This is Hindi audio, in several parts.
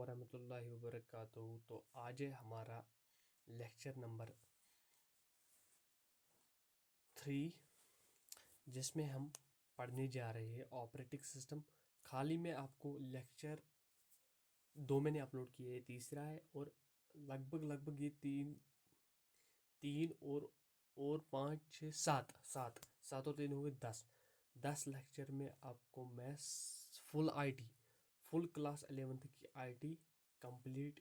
वरहमतुल्लाहि वबरकातुहू। तो आज है हमारा लेक्चर नंबर 3, जिसमें हम पढ़ने जा रहे हैं ऑपरेटिंग सिस्टम। खाली में आपको लेक्चर 2 मैंने अपलोड किए हैं, तीसरा है, और लगभग ये तीन और 5 6 7 और 3 हो गए 10 लेक्चर में आपको मैं फुल क्लास 11th की आईटी कंप्लीट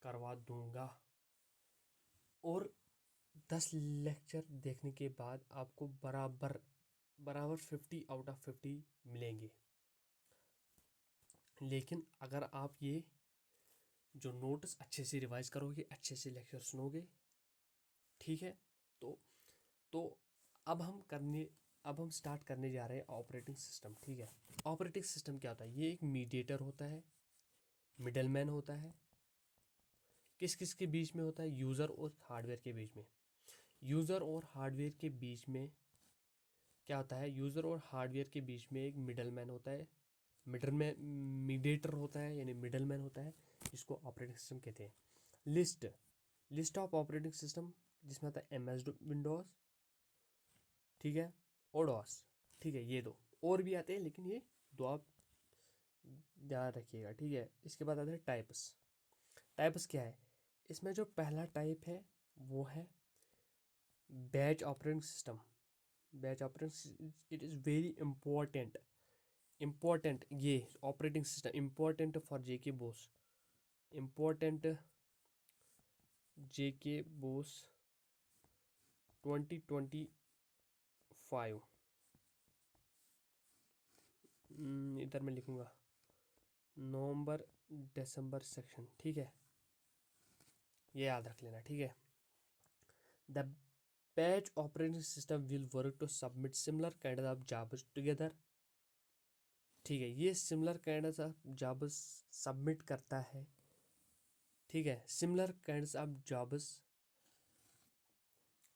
करवा दूंगा। और 10 लेक्चर देखने के बाद आपको बराबर 50 आउट ऑफ 50 मिलेंगे। लेकिन अगर आप ये जो नोट्स अच्छे से रिवाइज करोगे, अच्छे से लेक्चर सुनोगे, ठीक है, तो अब हम स्टार्ट करने जा रहे हैं ऑपरेटिंग सिस्टम। ठीक है, ऑपरेटिंग सिस्टम क्या होता है? ये एक मीडिएटर होता है, मिडलमैन होता है। किस किस के बीच में होता है? यूज़र और हार्डवेयर के बीच में। यूज़र और हार्डवेयर के बीच में क्या होता है? यूज़र और हार्डवेयर के बीच में एक मिडलमैन होता है, मीडिएटर होता है, यानी मिडलमैन होता है, जिसको ऑपरेटिंग सिस्टम कहते हैं। लिस्ट ऑफ ऑपरेटिंग सिस्टम, जिसमें आता है MS विंडोज़, ठीक है, और डॉस। ठीक है, ये दो और भी आते हैं, लेकिन ये दो आप ध्यान रखिएगा। ठीक है, इसके बाद आते हैं टाइप्स क्या है? इसमें जो पहला टाइप है वो है batch operating system. Batch operating, it is very important ये operating system, important for JK BOSE, important JK BOSE 2025। इधर मैं लिखूंगा नवंबर दिसंबर सेक्शन। ठीक है, ये याद रख लेना। ठीक है, the batch operating system will work to submit similar kind of jobs together. ठीक है, ये similar kind of jobs submit करता है। ठीक है, सिमिलर काइंड ऑफ जॉब्स,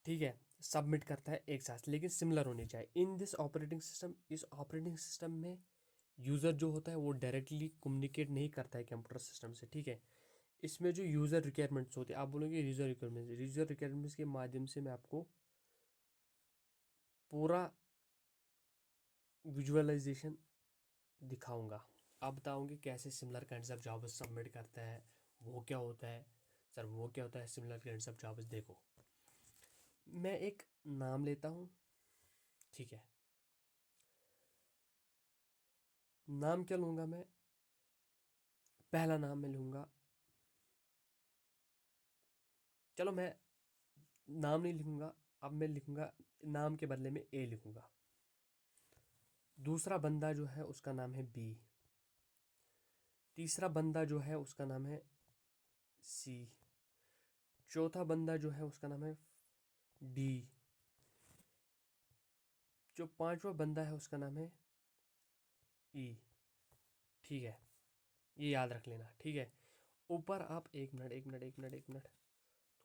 ठीक है, सबमिट करता है एक साथ, लेकिन सिमिलर होनी चाहिए। इन दिस ऑपरेटिंग सिस्टम, इस ऑपरेटिंग सिस्टम में यूज़र जो होता है वो डायरेक्टली कम्युनिकेट नहीं करता है कंप्यूटर सिस्टम से। ठीक है, इसमें जो यूज़र रिक्वायरमेंट्स होते हैं, आप बोलोगे यूज़र रिक्वायरमेंट्स के माध्यम से मैं आपको पूरा विजुअलाइजेशन दिखाऊंगा। आप बताओगे कैसे similar kinds of jobs submit करता है, वो क्या होता है सर, वो क्या होता है सिमिलर काइंड्स ऑफ जॉब्स? देखो, मैं एक नाम लेता हूँ, ठीक है, नाम क्या लूँगा मैं? पहला नाम मैं लूँगा, चलो मैं नाम नहीं लिखूँगा, अब मैं लिखूँगा नाम के बदले में A लिखूँगा। दूसरा बंदा जो है उसका नाम है B, तीसरा बंदा जो है उसका नाम है C, चौथा बंदा जो है उसका नाम है D, जो पांचवा बंदा है उसका नाम है E। ठीक है, ये याद रख लेना। ठीक है, ऊपर आप एक मिनट,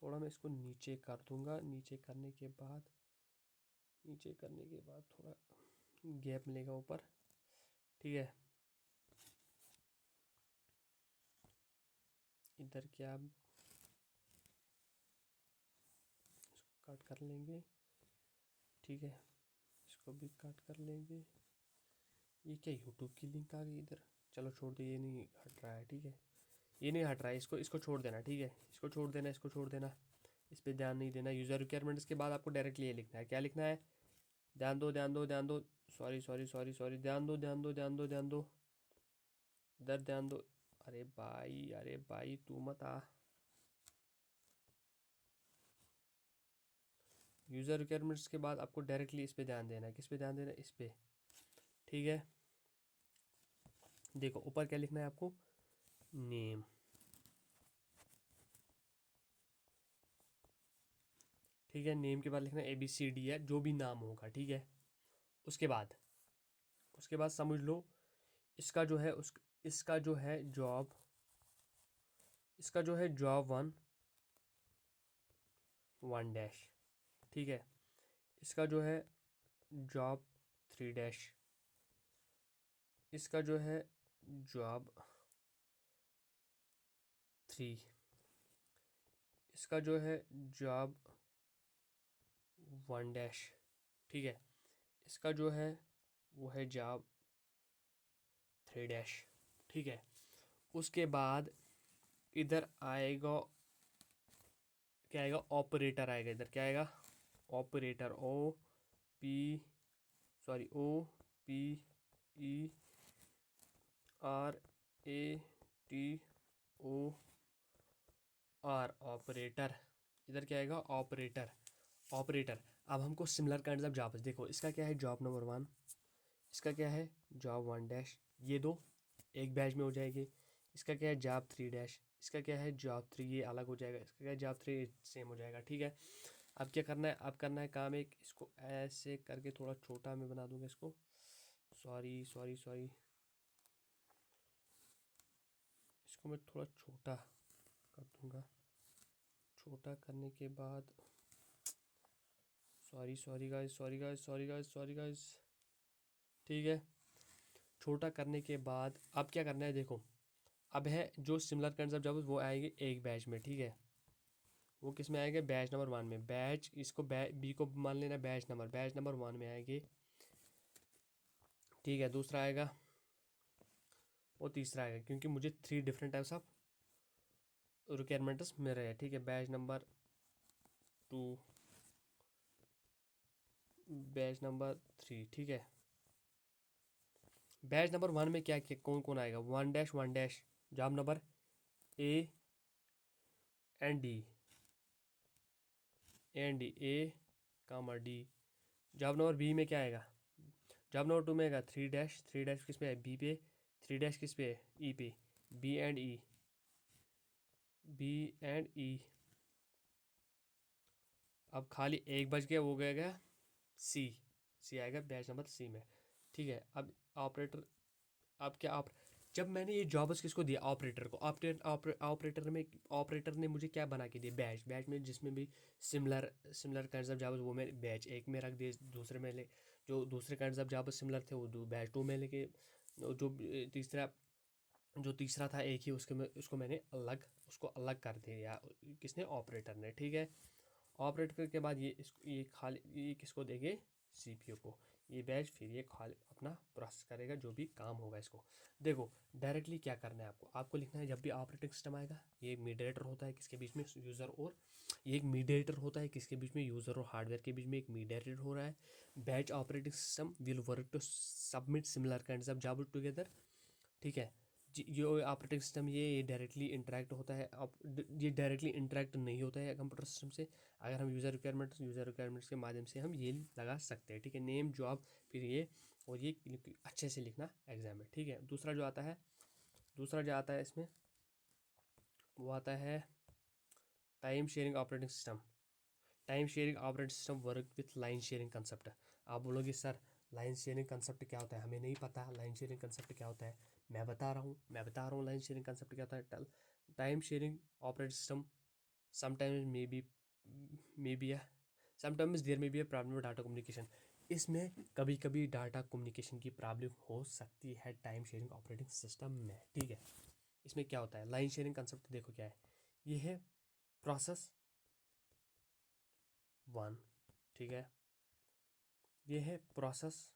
थोड़ा मैं इसको नीचे कर दूंगा। नीचे करने के बाद थोड़ा गैप मिलेगा ऊपर। ठीक है, इधर क्या आप इसको कट कर लेंगे। ठीक है, इसको भी कट कर लेंगे। ये क्या यूट्यूब की लिंक आ गई इधर? चलो छोड़ दो, ये नहीं हट रहा है। ठीक है, ये नहीं हट रहा है, इसको छोड़ देना। ठीक है, इसको छोड़ देना, इस पर ध्यान नहीं देना। यूज़र रिक्वायरमेंट्स के बाद आपको डायरेक्टली ये लिखना है। क्या लिखना है? ध्यान दो, सॉरी, ध्यान दो, इधर ध्यान दो। अरे भाई तू मत आ। यूज़र रिक्वायरमेंट्स के बाद आपको डायरेक्टली इस पे ध्यान देना है। किस पे ध्यान देना है? इस पे। ठीक है, देखो ऊपर क्या लिखना है आपको? नेम। ठीक है, नेम के बाद लिखना है ABCD है, जो भी नाम होगा। ठीक है, उसके बाद समझ लो इसका जो है जॉब 1 डैश। ठीक है, इसका जो है जॉब 3 डैश, इसका जो है जॉब 3, इसका जो है जॉब 1 डैश, ठीक है, इसका जो है वो है जॉब 3 डैश, ठीक है। उसके बाद इधर आएगा, क्या आएगा, ऑपरेटर आएगा, इधर क्या आएगा, ऑपरेटर, OPERATOR, ऑपरेटर, इधर क्या आएगा, ऑपरेटर, ऑपरेटर। अब हमको सिमिलर काइंड्स ऑफ जॉब्स, देखो इसका क्या है जॉब नंबर 1, इसका क्या है जॉब 1 डैश, ये दो एक बैच में हो जाएगी। इसका क्या है जॉब 3 डैश, इसका क्या है जॉब 3, ये अलग हो जाएगा, इसका क्या है जॉब 3 सेम हो जाएगा, ठीक है। अब क्या करना है, अब करना है काम एक, इसको ऐसे करके थोड़ा छोटा मैं बना दूंगा इसको, सॉरी, इसको मैं थोड़ा छोटा कर दूंगा। छोटा करने के बाद, सॉरी गाइस, ठीक है। छोटा करने के बाद अब क्या करना है, देखो अब है जो सिमिलर काइंड्स ऑफ जॉब्स वो आएंगे एक बैच में, ठीक है। वो किस में आएंगे, बैच नंबर 1 में, बैच इसको बी को मान लेना बैच नंबर 1 में आएंगे, ठीक है। दूसरा आएगा और तीसरा आएगा, क्योंकि मुझे 3 डिफरेंट टाइप्स ऑफ रिक्वायरमेंट्स मिल रहे हैं, ठीक है। बैच नंबर 2, बैच नंबर 3, ठीक है। बैच नंबर 1 में क्या क्या कौन कौन आएगा, 1 dash job number A and D, A, job number B में क्या आएगा, जॉब नंबर 2 में आएगा 3 डैश, किस पे है, बी पे, 3 डैश किस पे है, ई पे, बी एंड ई। अब खाली एक बच गया, वो गया सी, आएगा बैच नंबर सी में, ठीक है। अब ऑपरेटर, अब क्या आप, जब मैंने ये जॉब्स किसको दिया, ऑपरेटर को, ऑपरेटर ने मुझे क्या बना के दिया, बैच में जिसमें भी सिमिलर काइंड्स ऑफ जॉब्स वो मैं बैच एक में रख दिए, दूसरे में ले, जो दूसरे काइंड्स ऑफ जॉब्स सिमिलर थे वो बैच 2 में लेके, जो तीसरा जो तीसरा था एक ही, उसको मैंने उसको अलग कर दिया, किसने, ऑपरेटर ने, ठीक है। ऑपरेटर के बाद ये खाली ये किसको देंगे, सीपीयू को, ये बैच फिर ये खाली अपना प्रोसेस करेगा जो भी काम होगा इसको। देखो डायरेक्टली क्या करना है आपको लिखना है, जब भी ऑपरेटिंग सिस्टम आएगा, ये एक मीडिएटर होता है किसके बीच में, यूज़र और, ये एक मीडिएटर होता है किसके बीच में, यूज़र और हार्डवेयर के बीच में एक मीडिएटर हो रहा है। Batch operating system will work to submit similar kinds of job together, ठीक है। ये ऑपरेटिंग सिस्टम ये डायरेक्टली इंटरेक्ट होता है, ये डायरेक्टली इंटरेक्ट नहीं होता है कंप्यूटर सिस्टम से। अगर हम यूज़र रिक्वायरमेंट्स के माध्यम से हम ये लगा सकते हैं, ठीक है। नेम जॉब फिर ये, और ये अच्छे से लिखना एग्जाम में, ठीक है। दूसरा जो आता है इसमें, वो आता है time sharing operating system. Work with line sharing concept. आप बोलोगे सर लाइन शेयरिंग कंसेप्ट क्या होता है, हमें नहीं पता लाइन शेयरिंग कंसेप्ट क्या होता है। मैं बता रहा हूँ लाइन शेयरिंग कंसेप्ट क्या होता है। Time sharing operating system sometimes may be sometimes there may be a problem data communication. इसमें कभी कभी डाटा कम्युनिकेशन की प्रॉब्लम हो सकती है टाइम शेयरिंग ऑपरेटिंग सिस्टम में, ठीक है। इसमें क्या होता है, लाइन शेयरिंग कंसेप्ट देखो क्या है, ये है प्रोसेस 1, ठीक है, ये है प्रोसेस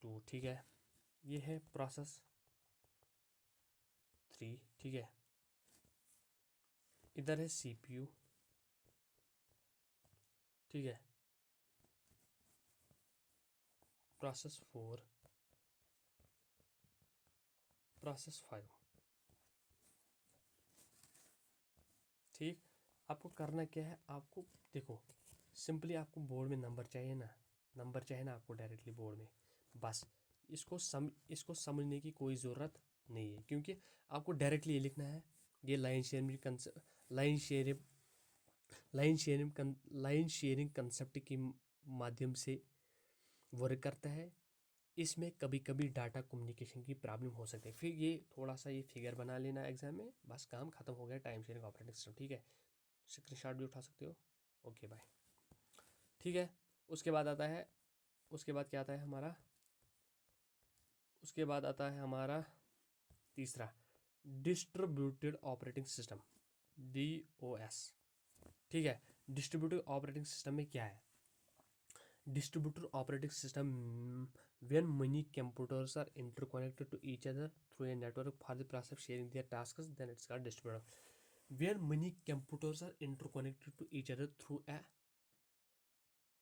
2, ठीक है, ये है प्रोसेस 3, ठीक है। इधर है सीपीयू, ठीक है, प्रोसेस 4, प्रोसेस 5, ठीक। आपको करना क्या है, आपको देखो सिंपली आपको बोर्ड में नंबर चाहिए ना आपको डायरेक्टली बोर्ड में, बस इसको समझने की कोई ज़रूरत नहीं है, क्योंकि आपको डायरेक्टली ये लिखना है। ये लाइन शेयरिंग कंसेप्ट के माध्यम से वर्क करता है। इसमें कभी कभी डाटा कम्युनिकेशन की प्रॉब्लम हो सकती है। फिर ये थोड़ा सा ये फिगर बना लेना एग्जाम में, बस काम खत्म हो गया टाइम शेयरिंग ऑपरेटिंग सिस्टम, ठीक है। स्क्रीनशॉट भी उठा सकते हो। ओके बाय, ठीक है। उसके बाद आता है, उसके बाद क्या आता है हमारा, उसके बाद आता है हमारा तीसरा डिस्ट्रीब्यूटेड ऑपरेटिंग सिस्टम, DOS। ठीक है, डिस्ट्रीब्यूटेड ऑपरेटिंग सिस्टम में क्या है? Distributed operating system when many computers are interconnected to each other through a network for the process of sharing their tasks, then it's called distributed. When many computers are interconnected to each other through a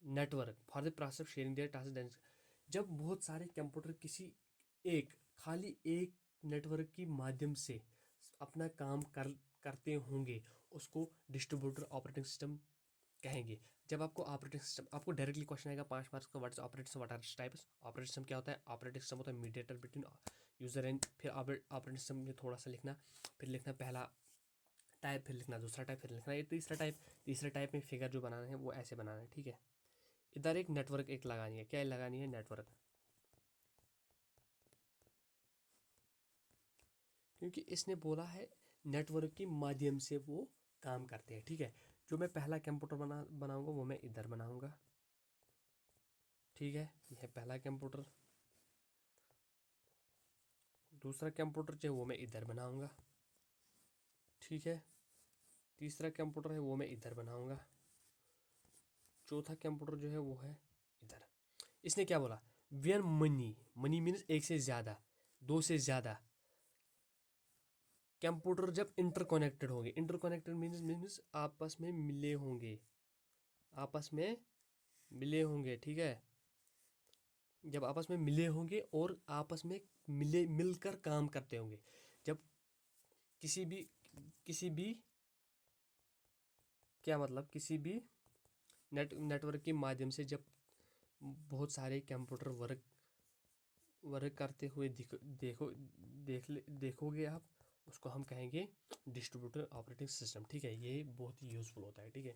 network for the process of sharing their tasks, then जब बहुत सारे कंप्यूटर किसी खाली एक नेटवर्क के माध्यम से अपना काम करते होंगे, उसको डिस्ट्रीब्यूटेड ऑपरेटिंग सिस्टम कहेंगे। जब आपको ऑपरेटिंग सिस्टम, आपको डायरेक्टली क्वेश्चन आएगा 5 मार्क्स का, what is operating system, what are types. Operating system क्या होता है? ऑपरेटिंग सिस्टम होता है मीडिएटर बिटवीन यूजर एंड, फिर ऑपरेटिंग सिस्टम में थोड़ा सा लिखना, फिर लिखना पहला टाइप, फिर लिखना दूसरा टाइप, फिर लिखना ये तीसरा टाइप। तीसरे टाइप में फिगर जो बनाना है वो ऐसे बनाना है, ठीक है। इधर एक नेटवर्क एक लगानी है, क्या लगानी है? नेटवर्क, क्योंकि इसने बोला है नेटवर्क के माध्यम से वो काम करते हैं, ठीक है। जो मैं पहला कंप्यूटर बनाऊंगा वो मैं इधर बनाऊंगा, ठीक है। यह पहला कंप्यूटर, दूसरा कंप्यूटर जो है वो मैं इधर बनाऊंगा, ठीक है। तीसरा कंप्यूटर है वो मैं इधर बनाऊंगा, चौथा कंप्यूटर जो है वो है इधर। इसने क्या बोला? वेन मनी, मनी मीन्स एक से ज्यादा, दो से ज्यादा कंप्यूटर जब इंटरकनेक्टेड होंगे, इंटरकनेक्टेड मीन्स आपस में मिले होंगे, आपस में मिले होंगे, ठीक है। जब आपस में मिले होंगे और आपस में मिलकर काम करते होंगे, जब किसी भी क्या मतलब, किसी भी नेटवर्क के माध्यम से जब बहुत सारे कंप्यूटर वर्क वर्क करते हुए देखोगे आप, उसको हम कहेंगे डिस्ट्रीब्यूटेड ऑपरेटिंग सिस्टम, ठीक है। ये बहुत ही यूजफुल होता है, ठीक है।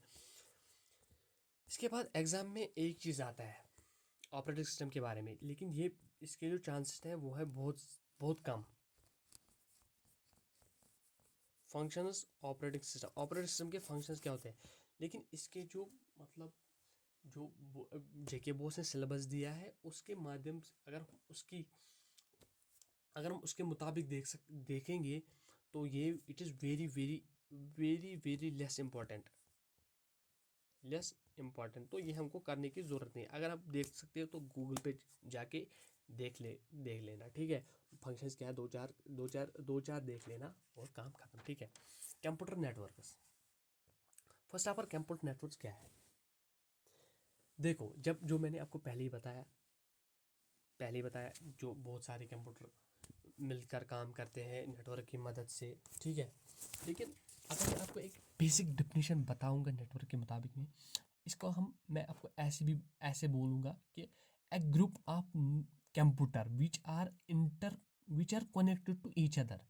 इसके बाद एग्जाम में एक चीज़ आता है ऑपरेटिंग सिस्टम के बारे में, लेकिन ये इसके जो चांसेस हैं वो है बहुत बहुत कम। फंक्शंस ऑपरेटिंग सिस्टम के फंक्शंस क्या होते हैं, लेकिन इसके जो मतलब जो जेके बोस ने सिलेबस दिया है उसके माध्यम से अगर हम उसके मुताबिक देखेंगे तो ये it is very very very very less important, तो ये हमको करने की ज़रूरत नहीं। अगर आप देख सकते हो तो गूगल पे जाके देख लेना, ठीक है। फंक्शंस क्या है, दो चार देख लेना और काम खत्म, ठीक है। Computer networks, first of all computer networks क्या है? देखो, जब जो मैंने आपको पहले ही बताया जो बहुत सारे कंप्यूटर मिलकर काम करते हैं नेटवर्क की मदद से, ठीक है। लेकिन अगर मैं आपको एक बेसिक डेफिनेशन बताऊंगा नेटवर्क के मुताबिक में, इसको मैं आपको ऐसे बोलूँगा कि a group of computer which are connected to each other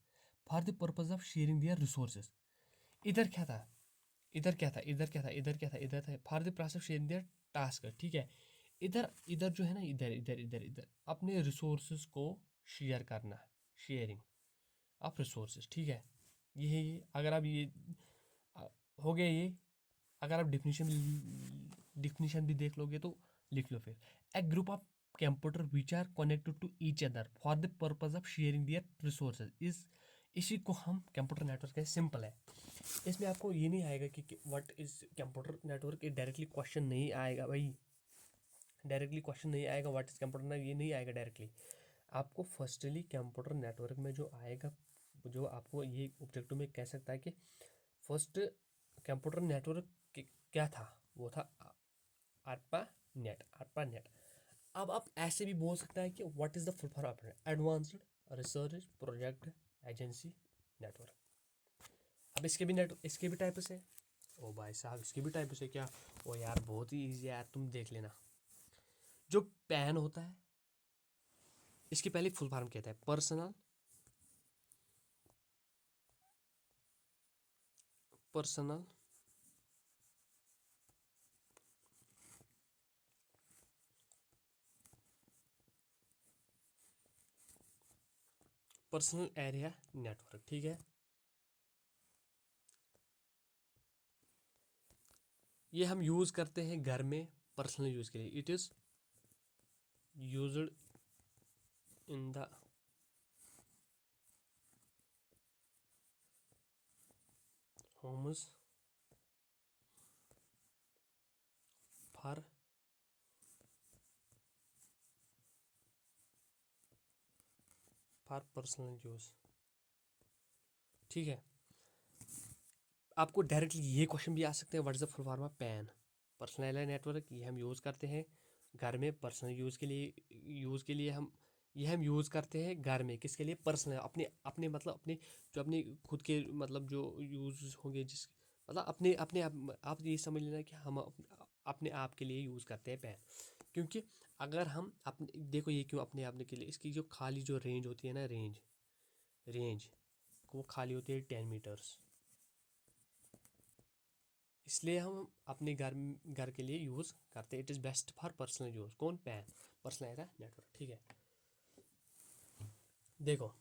for the purpose of sharing their resources. इधर क्या था, for the process of sharing their task, ठीक है। इधर इधर जो है ना, इधर अपने रिसोर्सेज को शेयर करना, शेयरिंग ऑफ रिसोर्सेज, ठीक है। ये अगर आप ये हो गया ये, अगर आप डिफिनीशन भी देख लोगे तो लिख लो फिर। A group of computer which are connected to each other for the purpose of sharing their resources, इसी को हम कंप्यूटर नेटवर्क है। सिंपल है, इसमें आपको ये नहीं आएगा कि what is computer network, directly question नहीं आएगा भाई, डायरेक्टली क्वेश्चन नहीं आएगा व्हाट इज कंप्यूटर नेटवर्क, ये नहीं आएगा डायरेक्टली। आपको फर्स्टली कंप्यूटर नेटवर्क में जो आएगा, जो आपको ये ऑब्जेक्टिव में कह सकता है कि फर्स्ट कंप्यूटर नेटवर्क क्या था, वो था ARPANET। अब आप ऐसे भी बोल सकते हैं कि what is the full form of advanced research project agency network. अब इसके भी टाइप्स है। ओ भाई साहब, इसके भी टाइप्स है क्या? ओ यार बहुत ही ईजी है यार, तुम देख लेना। जो पैन होता है, इसकी पहले फुल फॉर्म कहता है पर्सनल एरिया नेटवर्क, ठीक है। ये हम यूज करते हैं घर में पर्सनल यूज के लिए। It is used in the homes for personal use. ठीक है, आपको डायरेक्टली ये क्वेश्चन भी आ सकते हैं, what is the full form of pan. Personal area network, ये हम यूज़ करते हैं घर में पर्सनल यूज़ के लिए हम ये हम यूज़ करते हैं घर में, किसके लिए, पर्सनल, अपने अपने मतलब अपने जो अपने खुद के मतलब जो यूज़ होंगे, जिस मतलब अपने अपने आप ये समझ लेना कि हम अपने आप के लिए यूज़ करते हैं पैन। क्योंकि अगर हम अपने देखो ये क्यों अपने आप के लिए, इसकी जो खाली जो रेंज होती है ना, रेंज वो खाली होती है 10 मीटर्स, इसलिए हम अपने घर के लिए यूज़ करते हैं। It is best for personal use, कौन, पैन, पर्सनल एरिया नेटवर्क। ठीक है, देखो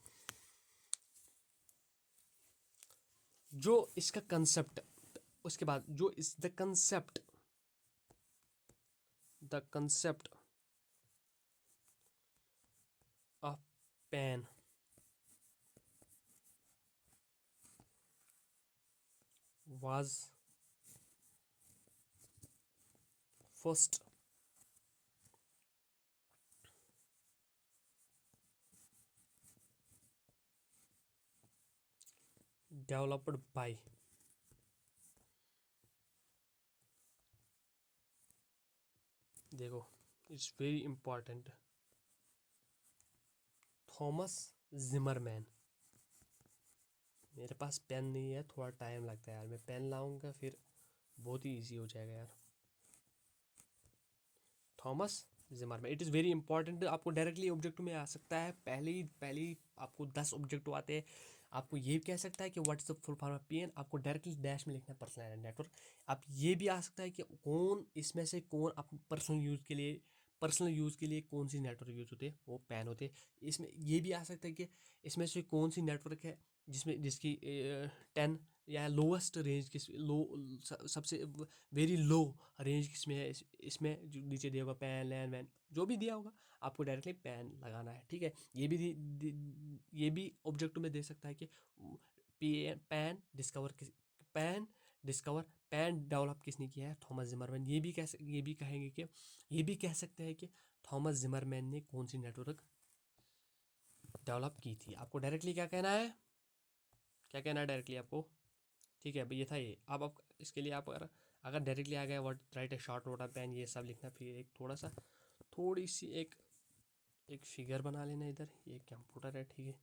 जो इसका कंसेप्ट, उसके बाद जो इस the concept of PAN was first developed by देखो it's very important, Thomas Zimmerman. मेरे पास पेन नहीं है, थोड़ा टाइम लगता है यार, मैं पेन लाऊंगा फिर बहुत ही इजी हो जाएगा यार। Thomas Zimmerman, it is very important, आपको डायरेक्टली ऑब्जेक्टिव में आ सकता है, पहले ही आपको 10 ऑब्जेक्टिव आते हैं। आपको ये कह सकता है कि what is the full form of PN, आपको डायरेक्टली डैश में लिखना है पर्सनल एरिया नेटवर्क। आप ये भी आ सकता है कि कौन इसमें से कौन पर्सनल यूज़ के लिए कौन सी नेटवर्क यूज़ होते हैं, वो पैन होते हैं। इसमें ये भी आ सकता है कि इसमें से कौन सी नेटवर्क है जिसकी 10 या लोवेस्ट रेंज किस लो सबसे वेरी लो रेंज किसमें है, इसमें जो नीचे दिया होगा पैन लैन वैन जो भी दिया होगा, आपको डायरेक्टली पैन लगाना है। ठीक है, ये भी ऑब्जेक्टिव में दे सकता है कि पैन डिस्कवर पैन डेवलप किसने किया है, थॉमस जिमरमैन। ये भी कह सकते हैं कि थॉमस जिमरमैन ने कौन सी नेटवर्क डेवलप की थी। आपको डायरेक्टली क्या कहना है, डायरेक्टली आपको। ठीक है भाई, ये था ये। अब आप इसके लिए आप अगर डायरेक्टली आ गया, what right A short note of pan, ये सब लिखना, फिर एक थोड़ी सी एक फिगर बना लेना इधर। ये कंप्यूटर है, ठीक है,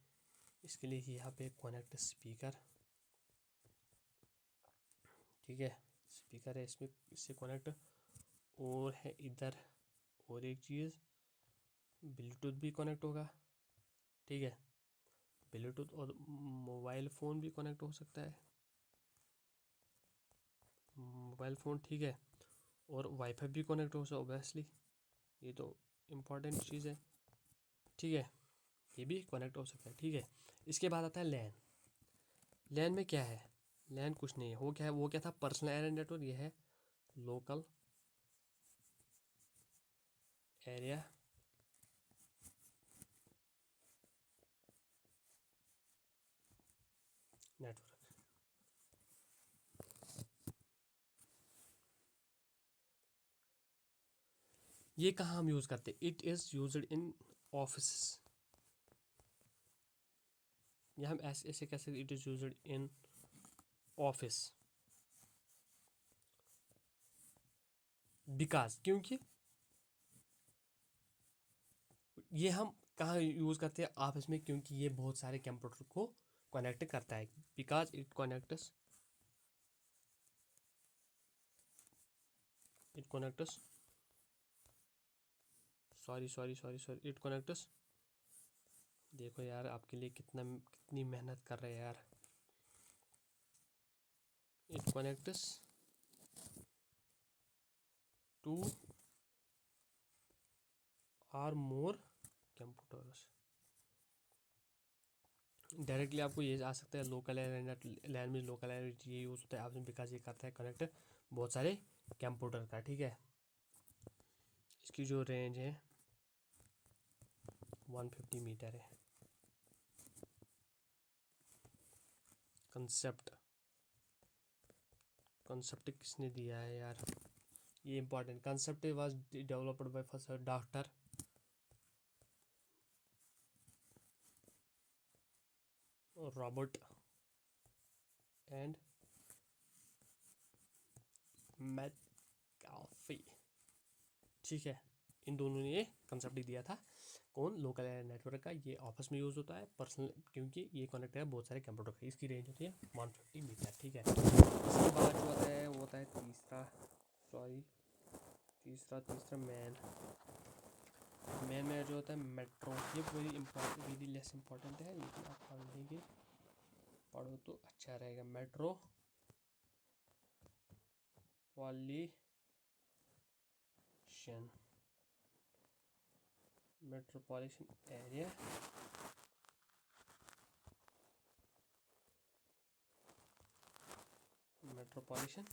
इसके लिए यहाँ पे कनेक्ट स्पीकर। ठीक है, स्पीकर है इसमें, इससे कनेक्ट। और है इधर और एक चीज़, ब्लूटूथ भी कनेक्ट होगा। ठीक है, ब्लूटूथ और मोबाइल फ़ोन भी कनेक्ट हो सकता है, मोबाइल फ़ोन। ठीक है, और वाईफाई भी कनेक्ट हो सकता है ओबियसली, ये तो इम्पॉर्टेंट चीज़ है। ठीक है, ये भी कनेक्ट हो सकता है। ठीक है, इसके बाद आता है लैन। लैन में क्या है, लैन कुछ नहीं है, वो क्या था, पर्सनल एरिया नेटवर्क। ये है लोकल एरिया नेटवर्क। ये कहाँ हम यूज़ करते हैं, it is used in office, या हम ऐसे ऐसे कह सकते, it is used in office, because, क्योंकि ये हम कहाँ यूज़ करते हैं, ऑफिस में, क्योंकि ये बहुत सारे कंप्यूटर को कनेक्ट करता है, because it connects sorry it connects. देखो यार, आपके लिए कितनी मेहनत कर रहे हैं यार। It connects two or more computers. Directly आपको ये आ सकता है, लोकल लैंग्वेज, लोकल लैंग्वेज ये यूज़ होता है आपने, बिकॉज ये करता है कनेक्ट बहुत सारे कंप्यूटर का। ठीक है, इसकी जो रेंज है 150 मीटर है। कंसेप्ट कॉन्सेप्ट किसने दिया है यार, ये important. Concept was developed by first doctor Robert and McAfee, ठीक है। इन दोनों ने ये कंसेप्ट दिया था। कौन? लोकल एरिया नेटवर्क का। ये ऑफिस में यूज़ होता है, पर्सनल, क्योंकि ये कनेक्ट है बहुत सारे कंप्यूटर का। इसकी रेंज होती है 150 मीटर, ठीक है। इसके बाद जो होता है वो होता है तीसरा मैन में जो होता है मेट्रो। ये very important, very less important है, लेकिन आप पढ़ लेंगे, पढ़ो तो अच्छा रहेगा। मेट्रोपॉलिटन एरिया, मेट्रोपॉलिटन,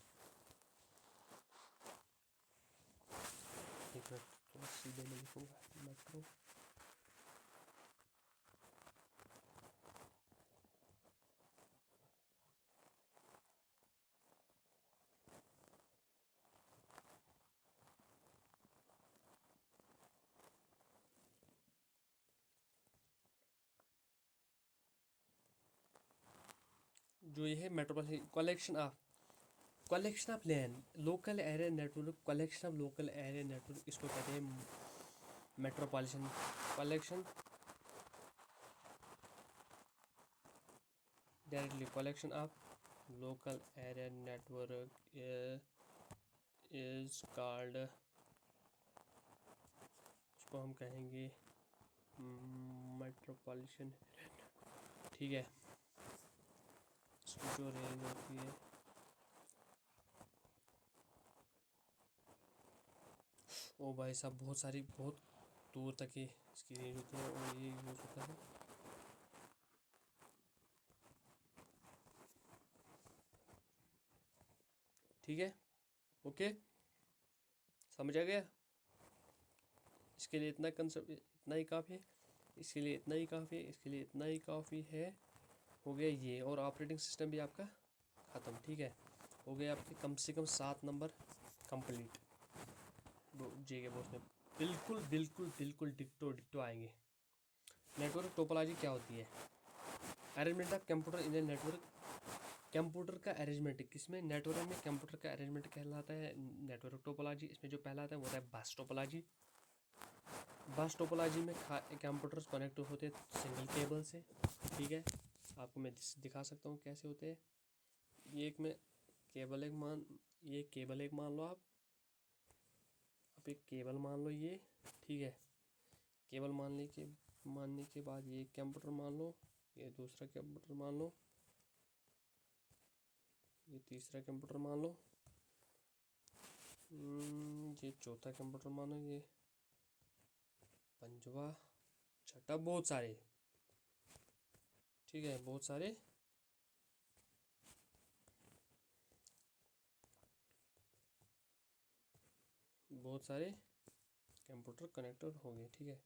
एक मिनट थोड़ा सीधे में लिखूंगा, मेट्रो जो ये है metropolitan collection of land, local area network, collection of local area network, इसको कहते हैं metropolitan collection. Directly collection of local area network is called, इसको हम कहेंगे मेट्रोपॉलिटन, ठीक है। इसकी जो रेंज होती है, ओ भाई साहब, बहुत दूर तक ये इसकी रेंज होती है, और ये यूज़ होता है ठीक है। ओके, समझ आ गया? इसके लिए इतना कंसेप्ट, इतना ही काफ़ी है, इसके लिए इतना ही काफ़ी है, इसके लिए इतना ही काफ़ी है। हो गया ये, और ऑपरेटिंग सिस्टम भी आपका ख़त्म, ठीक है। हो गया आपके कम से कम 7 नंबर कंप्लीट। जी के बोस में बिल्कुल बिल्कुल बिल्कुल डिक्टो डिक्टो आएंगे। नेटवर्क टोपोलॉजी क्या होती है? Arrangement of computer in a network. Computer का अरेंजमेंट किस में? नेटवर्क में कंप्यूटर का अरेंजमेंट कहलाता है नेटवर्क टोपोलॉजी। इसमें जो पहला आता है वो होता है बस टोपोलॉजी। बस टोपोलॉजी में कंप्यूटर्स कनेक्ट होते हैं सिंगल केबल से, ठीक है। आपको मैं दिखा सकता हूँ कैसे होते हैं। ये एक में केबल एक मान लो आप एक केबल मान लो ये, ठीक है। केबल मानने के बाद ये कंप्यूटर मान लो, ये दूसरा कंप्यूटर मान लो, ये तीसरा कंप्यूटर मान लो, ये चौथा कंप्यूटर मानो, ये पंजवा, छठा, बहुत सारे, ठीक है, बहुत सारे कंप्यूटर कनेक्टर हो गए, ठीक है।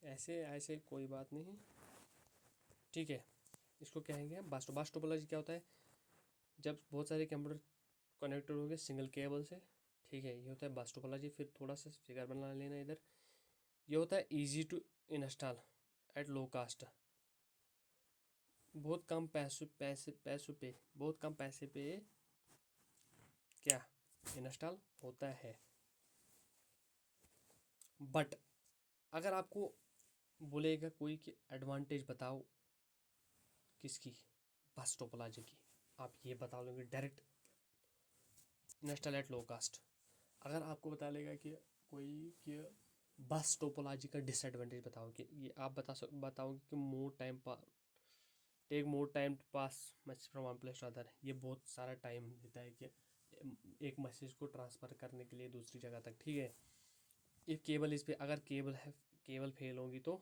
ऐसे ऐसे कोई बात नहीं, ठीक है। इसको कहेंगे बस टोपोलॉजी। क्या होता है? जब बहुत सारे कंप्यूटर कनेक्टेड हो गए सिंगल केबल से, ठीक है, ये होता है बस टोपोलॉजी। फिर थोड़ा सा फिगर बना लेना इधर। ये होता है easy to install at low cost, बहुत कम पैसे पे क्या इंस्टॉल होता है। बट अगर आपको बोलेगा कोई कि एडवांटेज बताओ किसकी, बस टोपोलॉजी की, आप ये बता लोगे direct install at low cost. अगर आपको बता लेगा कि कोई कि बस टोपोलॉजी का डिसएडवांटेज बताओ, कि ये आप बताओगे कि more time to pass message from one place to other. ये बहुत सारा टाइम देता है कि एक मैसेज को ट्रांसफ़र करने के लिए दूसरी जगह तक, ठीक है। इफ़ केबल इस पे, अगर केबल फेल होगी तो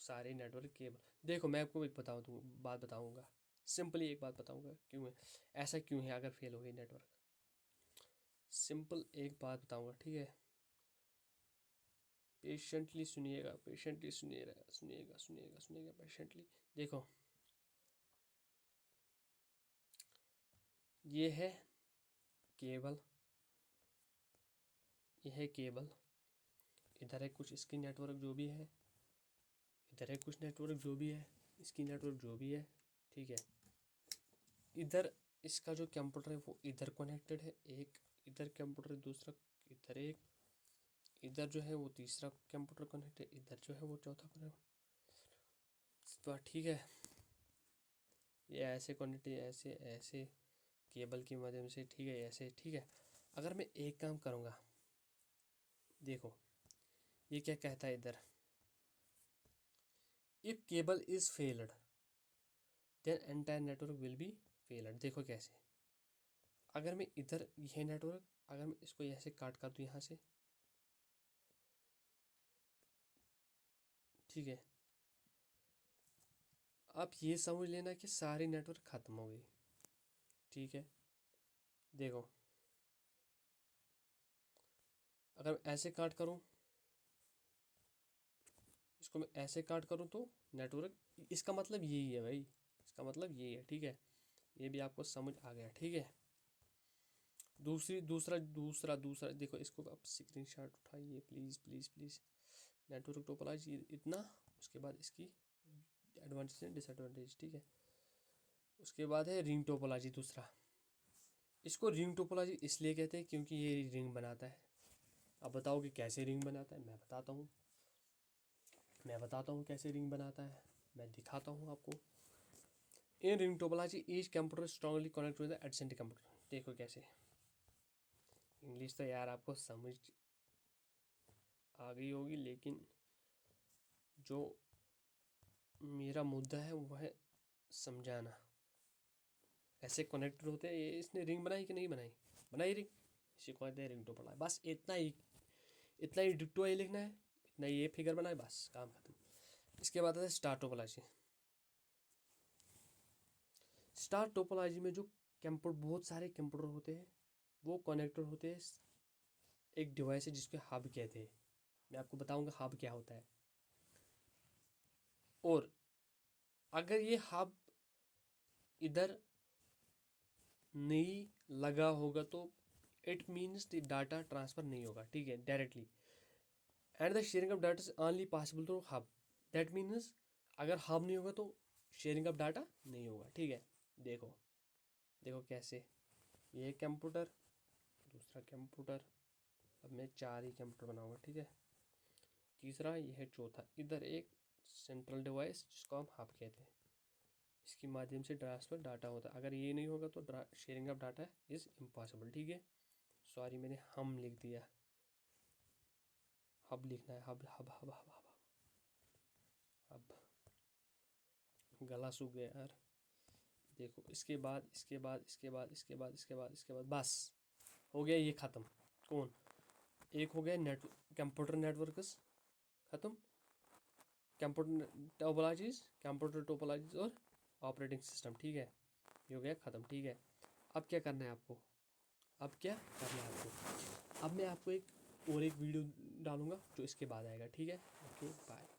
सारे नेटवर्क केबल। देखो मैं आपको एक बात बताऊंगा, सिंपली एक बात बताऊंगा क्यों है ऐसा, क्यों है अगर फेल हो गई नेटवर्क। सिंपल एक बात बताऊंगा, ठीक है। पेशेंटली सुनिएगा, पेशेंटली सुनिएगा, सुनिएगा सुनिएगा सुनिएगा पेशेंटली। देखो ये है केबल, ये है केबल, इधर है कुछ इसकी नेटवर्क जो भी है, इधर है कुछ नेटवर्क जो भी है, इसकी नेटवर्क जो भी है, ठीक है। इधर इसका जो कंप्यूटर है वो इधर कनेक्टेड है, एक इधर कंप्यूटर दूसरा इधर, एक इधर जो है वो तीसरा कंप्यूटर कनेक्ट है, इधर जो है वो चौथा कनेक्ट, ठीक है। ये ऐसे कनेक्ट है, ऐसे ऐसे केबल की माध्यम से, ठीक है, ऐसे, ठीक है। अगर मैं एक काम करूँगा, देखो ये क्या कहता है इधर, if cable is failed then entire network will be failed. देखो कैसे, अगर मैं इधर यह नेटवर्क, अगर मैं इसको ऐसे काट कर दूँ यहाँ से, ठीक है, आप ये समझ लेना कि सारी नेटवर्क ख़त्म हो गई, ठीक है। देखो अगर मैं ऐसे काट करूँ, इसको मैं ऐसे काट करूँ तो नेटवर्क, इसका मतलब यही है भाई, इसका मतलब यही है, ठीक है। ये भी आपको समझ आ गया, ठीक है। दूसरा दूसरा दूसरा देखो, इसको आप स्क्रीनशॉट उठाइए please please please. Network topology इतना, उसके बाद इसकी एडवांटेज एंड डिसएडवांटेज, ठीक है। उसके बाद है रिंग टोपोलॉजी दूसरा। इसको रिंग टोपोलॉजी इसलिए कहते हैं क्योंकि ये रिंग बनाता है। अब बताओ कि कैसे रिंग बनाता है, मैं बताता हूँ, कैसे रिंग बनाता है, मैं दिखाता हूँ आपको। In ring topology each computer strongly connect with the adjacent computer. देखो कैसे, इंग्लिश तो यार आपको समझ आ गई होगी, लेकिन जो मेरा मुद्दा है वो है समझाना। ऐसे कनेक्टेड होते हैं, ये इसने रिंग बनाई कि नहीं बनाई, बनाई रिंग, इसी को कहते हैं रिंग टोपोलॉजी। बस इतना ही डिट्टो ही लिखना है, इतना ही ये फिगर बनाए, बस काम खत्म। इसके बाद आता है स्टार टोपोलॉजी। स्टार टोपोलॉजी में जो कंप्यूटर, बहुत सारे कंप्यूटर होते हैं, वो कनेक्टेड होते हैं एक डिवाइस है जिसको हब कहते हैं। मैं आपको बताऊंगा हब क्या होता है। और अगर ये हब इधर नहीं लगा होगा तो इट मीन्स डाटा ट्रांसफ़र नहीं होगा, ठीक है, directly. And the sharing of data is only possible through hub. That means अगर हब नहीं होगा तो शेयरिंग ऑफ डाटा नहीं होगा, ठीक है। देखो देखो कैसे, ये कंप्यूटर, दूसरा कंप्यूटर, अब मैं 4 ही कंप्यूटर बनाऊंगा, ठीक है। तीसरा ये है, चौथा, इधर एक सेंट्रल डिवाइस जिसको हम हब कहते हैं, इसके माध्यम से ट्रांसफ़र डाटा होता है। अगर ये नहीं होगा तो sharing of data is impossible, ठीक है। सॉरी मैंने हम लिख दिया, हब लिखना है, hub hub hub hub hub hub, गला सूख गया यार। देखो इसके बाद इसके बाद इसके बाद इसके बाद इसके बाद इसके बाद बस हो गया ये ख़त्म। कौन, एक हो गया नेट कंप्यूटर नेटवर्क्स ख़त्म, कंप्यूटर टोपोलॉजीज और ऑपरेटिंग सिस्टम, ठीक है, ये हो गया ख़त्म, ठीक है। अब क्या करना है आपको, अब क्या करना है आपको, अब मैं आपको एक और एक वीडियो डालूंगा जो इसके बाद आएगा, ठीक है। Okay bye.